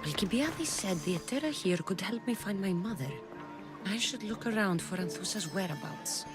Alcibiades said the Etera here could help me find my mother. I should look around for Anthusa's whereabouts.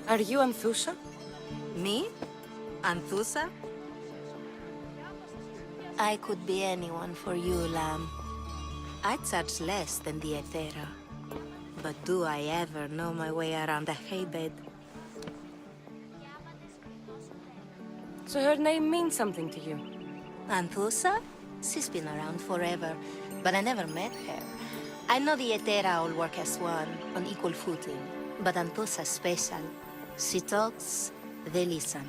Are you Anthusa? Me? Anthusa? I could be anyone for you, Lamb. I charge less than the Etera. But do I ever know my way around a haybed? So her name means something to you? Anthusa? She's been around forever, but I never met her. I know the Etera all work as one, on equal footing. But Anthusa's special. She talks, they listen.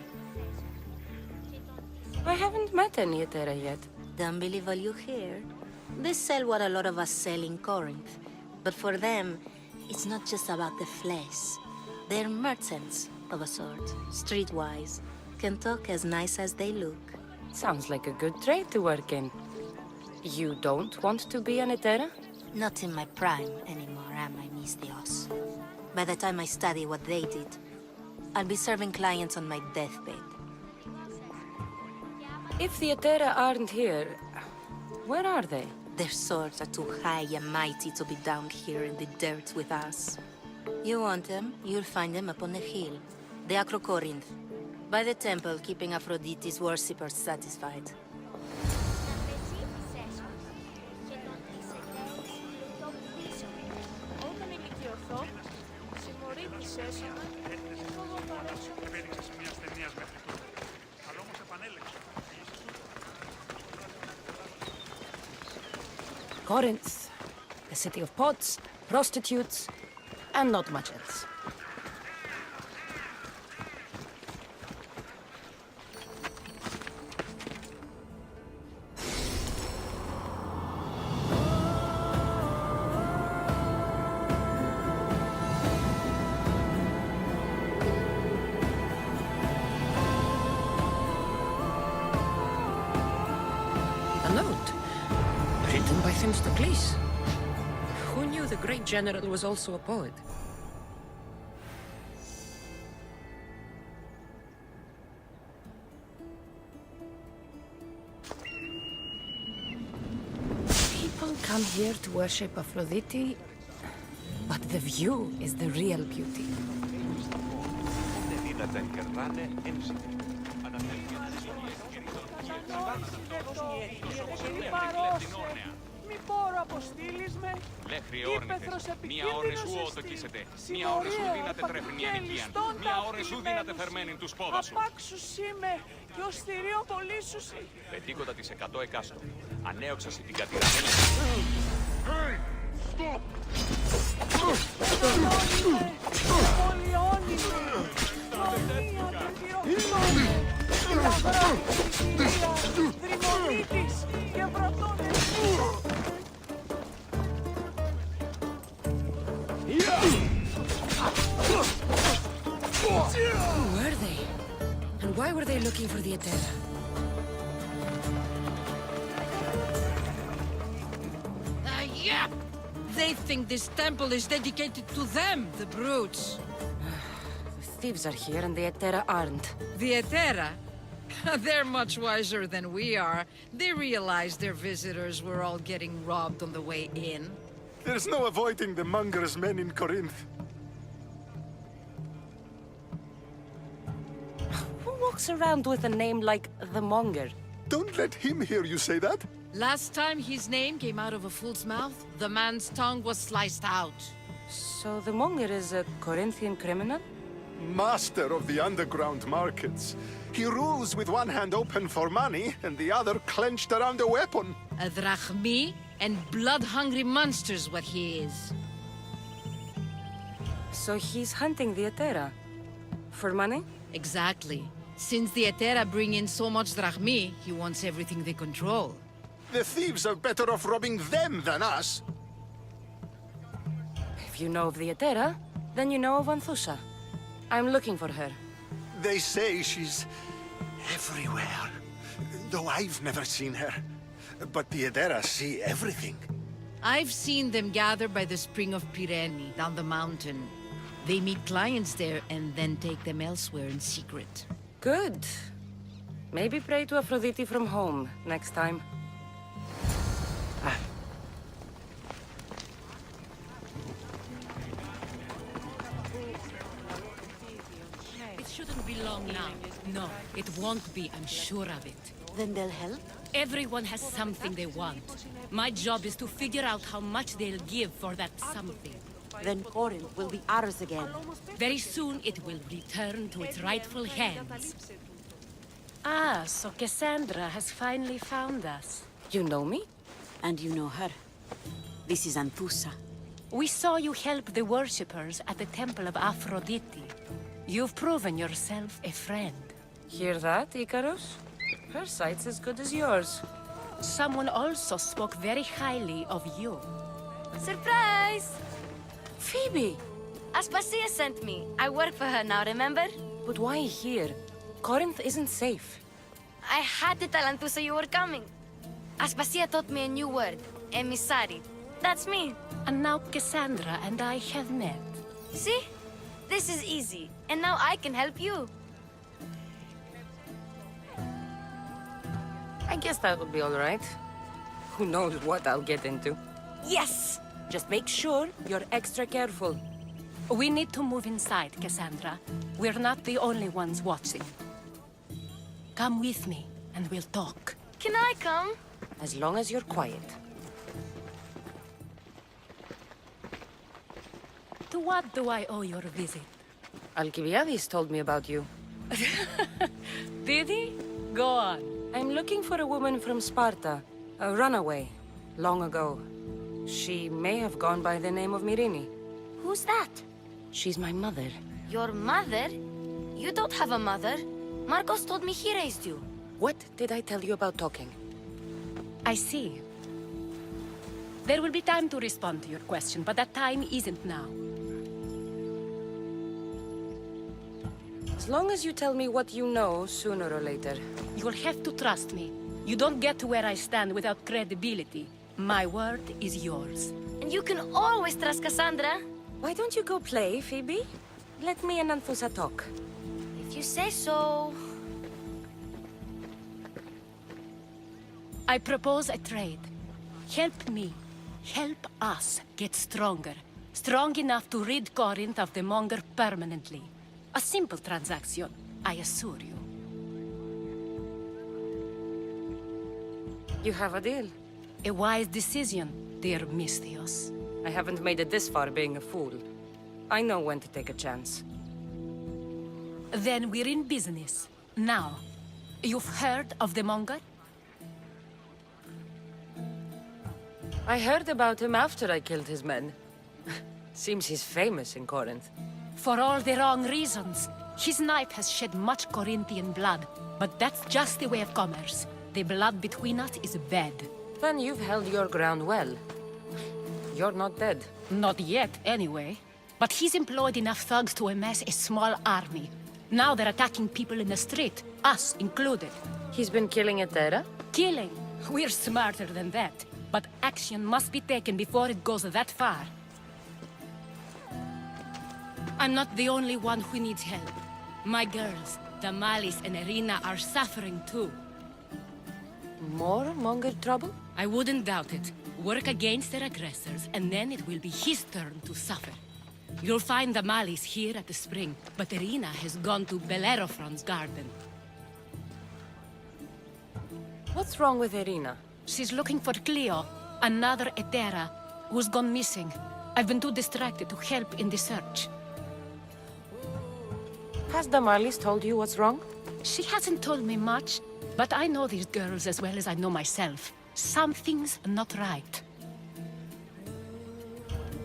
I haven't met any Etera yet. Don't believe all you hear. They sell what a lot of us sell in Corinth. But for them, it's not just about the flesh. They're merchants of a sort, streetwise. Can talk as nice as they look. Sounds like a good trade to work in. You don't want to be an Etera? Not in my prime anymore, am I, Miss Dios? By the time I study what they did, I'll be serving clients on my deathbed. If the Etera aren't here, where are they? Their swords are too high and mighty to be down here in the dirt with us. You want them, you'll find them up on the hill. The Acrocorinth. By the temple, keeping Aphrodite's worshippers satisfied. Corinth, the city of pots, prostitutes, and not much else. A note, written by Themistocles. Who knew the great general was also a poet? People come here to worship Aphrodite, but the view is the real beauty. Μη μπορώ αποστείλεις με. Λέχρη όρνηθες, μία ώρε σου ότοκισετε, μία ώρε σου δύναται τρέφνη ανοικίαν, μία ώρε σου δύναται θερμένην τους πόδας σου. Απάξους είμαι και ως θηρίο πολύσουσι. Πετύκοντα τις 100 εκάστο, ανέοξαση την κατηραμένη. Πολιώνει με. Τρομία και πυροφθόνη. Λαβρά της θηρίας, δρυμονίτης και βρωτώνες. Who were they? And why were they looking for the Etera? Yeah! They think this temple is dedicated to them, the brutes. The thieves are here and the Etera aren't. The Etera? They're much wiser than we are. They realized their visitors were all getting robbed on the way in. There's no avoiding the monger's men in Corinth. Who walks around with a name like the Monger? Don't let him hear you say that. Last time his name came out of a fool's mouth, the man's tongue was sliced out. So the Monger is a Corinthian criminal? Master of the underground markets. He rules with one hand open for money and the other clenched around a weapon. A drachmi and blood-hungry monster's what he is. So he's hunting the Etera? For money? Exactly. Since the Etera bring in so much drachmi, he wants everything they control. The thieves are better off robbing them than us. If you know of the Etera, then you know of Anthusa. I'm looking for her. They say she's everywhere. Though I've never seen her. But the Edera see everything. I've seen them gather by the Spring of Pirene, down the mountain. They meet clients there and then take them elsewhere in secret. Good. Maybe pray to Aphrodite from home next time. It shouldn't be long now. No, it won't be, I'm sure of it. Then they'll help? Everyone has something they want. My job is to figure out how much they'll give for that something. Then Corinth will be ours again. Very soon it will return to its rightful hands. Ah, so Cassandra has finally found us. You know me? And you know her. This is Anthusa. We saw you help the worshippers at the Temple of Aphrodite. You've proven yourself a friend. Hear that, Icarus? Her sight's as good as yours. Someone also spoke very highly of you. Surprise! Phoebe! Aspasia sent me. I work for her now, remember? But why here? Corinth isn't safe. I had to tell Anthusa you were coming. Aspasia taught me a new word. Emissary. That's me. And now Cassandra and I have met. See? This is easy. And now I can help you. I guess that would be all right. Who knows what I'll get into. Yes! Just make sure you're extra careful. We need to move inside, Cassandra. We're not the only ones watching. Come with me, and we'll talk. Can I come? As long as you're quiet. To what do I owe your visit? Alcibiades told me about you. Did he? Go on. I'm looking for a woman from Sparta. A runaway. Long ago. She may have gone by the name of Myrine. Who's that? She's my mother. Your mother? You don't have a mother. Marcos told me he raised you. What did I tell you about talking? I see. There will be time to respond to your question, but that time isn't now. As long as you tell me what you know, sooner or later. You will have to trust me. You don't get to where I stand without credibility. My word is yours. And you can always trust Cassandra. Why don't you go play, Phoebe? Let me and Anthusa talk. If you say so. I propose a trade. Help me. Help us get stronger. Strong enough to rid Corinth of the Monger permanently. A simple transaction, I assure you. You have a deal. A wise decision, dear Misthios. I haven't made it this far being a fool. I know when to take a chance. Then we're in business. Now, you've heard of the Monger? I heard about him after I killed his men. Seems he's famous in Corinth. For all the wrong reasons. His knife has shed much Corinthian blood, but that's just the way of commerce. The blood between us is bad. Then you've held your ground well. You're not dead. Not yet, anyway. But he's employed enough thugs to amass a small army. Now they're attacking people in the street, us included. He's been killing Etera? Killing? We're smarter than that. But action must be taken before it goes that far. I'm not the only one who needs help. My girls, Damalis and Irina, are suffering too. More Monger trouble? I wouldn't doubt it. Work against their aggressors, and then it will be his turn to suffer. You'll find Damalis here at the spring, but Irina has gone to Bellerophon's garden. What's wrong with Irina? She's looking for Cleo, another Etera, who's gone missing. I've been too distracted to help in the search. Has Damalis told you what's wrong? She hasn't told me much, but I know these girls as well as I know myself. Something's not right.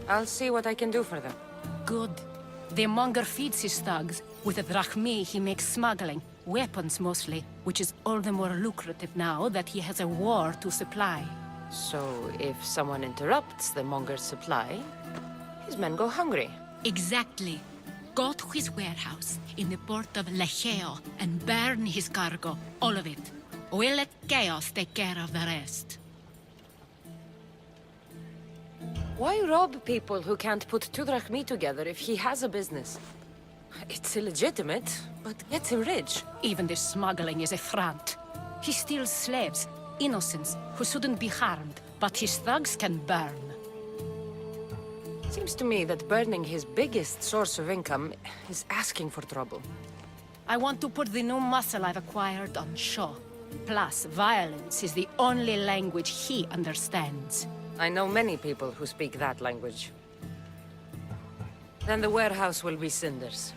I'll see what I can do for them. Good. The Monger feeds his thugs. With the drachmi, he makes smuggling. Weapons, mostly. Which is all the more lucrative now that he has a war to supply. So, if someone interrupts the Monger's supply, his men go hungry. Exactly. Go to his warehouse in the port of Lecheo and burn his cargo, all of it. We'll let Chaos take care of the rest. Why rob people who can't put two drachmi together if he has a business? It's illegitimate, but gets him rich. Even the smuggling is a front. He steals slaves, innocents, who shouldn't be harmed, but his thugs can burn. Seems to me that burning his biggest source of income is asking for trouble. I want to put the new muscle I've acquired on show. Plus, violence is the only language he understands. I know many people who speak that language. Then the warehouse will be cinders.